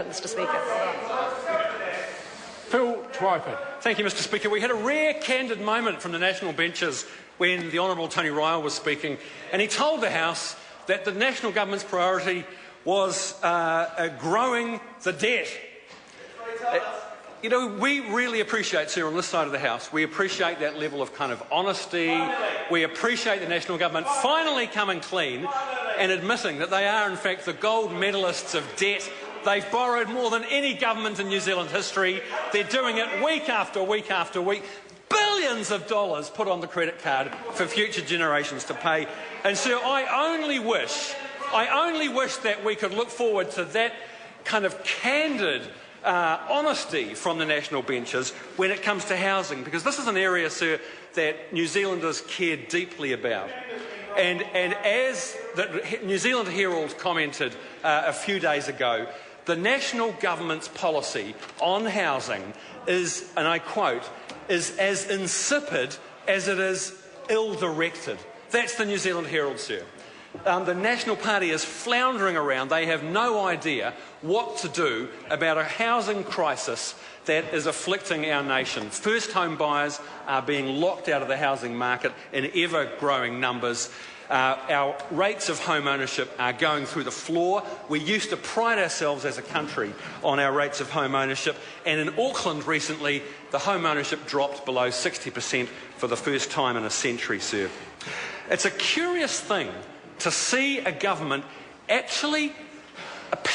Mr. Speaker. Phil Twyford. Thank you, Mr. Speaker. We had a rare, candid moment from the national benches when the Honourable Tony Ryle was speaking, and he told the House that the national government's priority was growing the debt. We really appreciate, sir, on this side of the House, we appreciate that level of kind of honesty. We appreciate the national government finally coming clean and admitting that they are, in fact, the gold medalists of debt. They've borrowed more than any government in New Zealand history. They're doing it week after week after week. Billions of dollars put on the credit card for future generations to pay. And sir, I only wish that we could look forward to that kind of candid honesty from the national benches when it comes to housing, because this is an area, sir, that New Zealanders care deeply about. And as the New Zealand Herald commented a few days ago, the national government's policy on housing is, and I quote, is as insipid as it is ill-directed. That's the New Zealand Herald, sir. The National Party is floundering around. They have no idea what to do about a housing crisis that is afflicting our nation. First home buyers are being locked out of the housing market in ever-growing numbers. Our rates of home ownership are going through the floor. We used to pride ourselves as a country on our rates of home ownership, and in Auckland recently, the home ownership dropped below 60% for the first time in a century, sir. It's a curious thing to see a government actually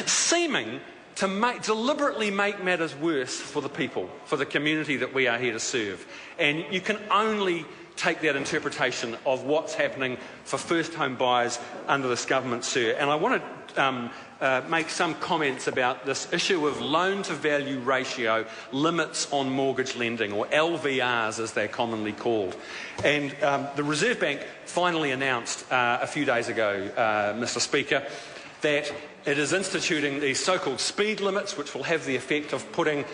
seeming to deliberately make matters worse for the people, for the community that we are here to serve. And you can only take that interpretation of what's happening for first home buyers under this government, sir. And I want to make some comments about this issue of loan to value ratio limits on mortgage lending, or LVRs as they're commonly called. And the Reserve Bank finally announced a few days ago, Mr. Speaker, that it is instituting these so-called speed limits, which will have the effect of putting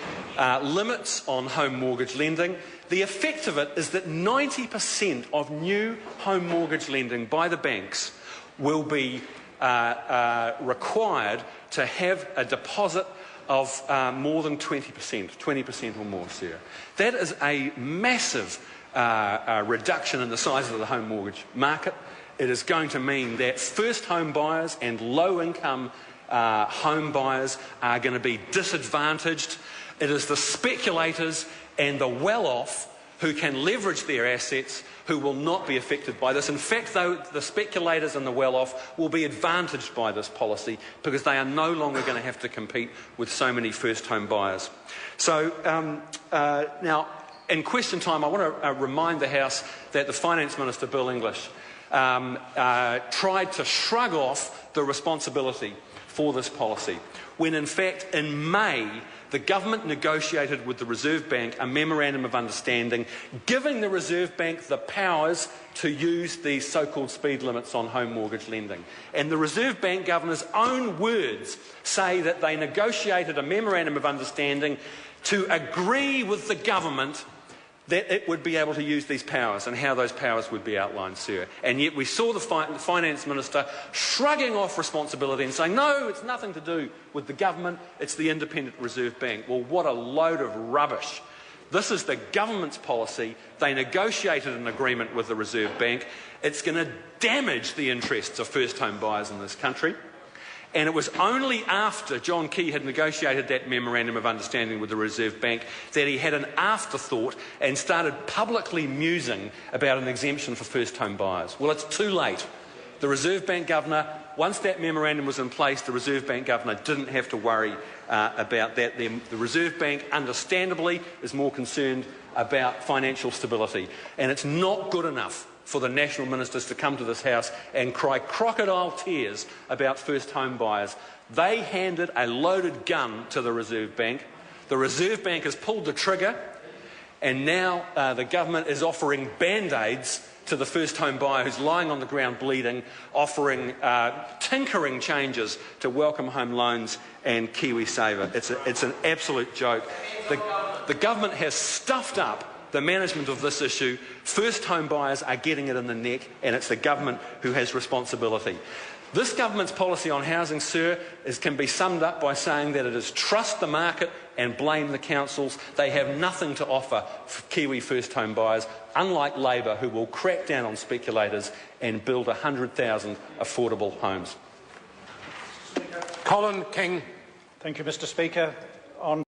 limits on home mortgage lending. The effect of it is that 90% of new home mortgage lending by the banks will be required to have a deposit of more than 20% or more, sir. That is a massive reduction in the size of the home mortgage market. It is going to mean that first home buyers and low-income home buyers are going to be disadvantaged. It is the speculators and the well-off who can leverage their assets who will not be affected by this. In fact, though, the speculators and the well-off will be advantaged by this policy because they are no longer going to have to compete with so many first home buyers. So now, in question time, I want to remind the House that the Finance Minister, Bill English, tried to shrug off the responsibility for this policy, when in fact in May the government negotiated with the Reserve Bank a memorandum of understanding giving the Reserve Bank the powers to use these so-called speed limits on home mortgage lending. And the Reserve Bank governor's own words say that they negotiated a memorandum of understanding to agree with the government that it would be able to use these powers and how those powers would be outlined, sir. And yet we saw the Finance Minister shrugging off responsibility and saying, no, it's nothing to do with the government, it's the Independent Reserve Bank. Well, what a load of rubbish. This is the government's policy. They negotiated an agreement with the Reserve Bank. It's going to damage the interests of first home buyers in this country. And it was only after John Key had negotiated that memorandum of understanding with the Reserve Bank that he had an afterthought and started publicly musing about an exemption for first home buyers. Well, it's too late. The Reserve Bank Governor, once that memorandum was in place, the Reserve Bank Governor didn't have to worry about that. The Reserve Bank, understandably, is more concerned about financial stability. And it's not good enough for the national ministers to come to this House and cry crocodile tears about first home buyers. They handed a loaded gun to the Reserve Bank. The Reserve Bank has pulled the trigger, and now the government is offering band-aids to the first home buyer who's lying on the ground bleeding, offering tinkering changes to Welcome Home Loans and KiwiSaver. It's an absolute joke. The government has stuffed up the management of this issue. First home buyers are getting it in the neck, and it's the government who has responsibility. This government's policy on housing, sir, can be summed up by saying that it is trust the market and blame the councils. They have nothing to offer for Kiwi first home buyers, unlike Labor, who will crack down on speculators and build 100,000 affordable homes. Colin King. Thank you, Mr. Speaker. On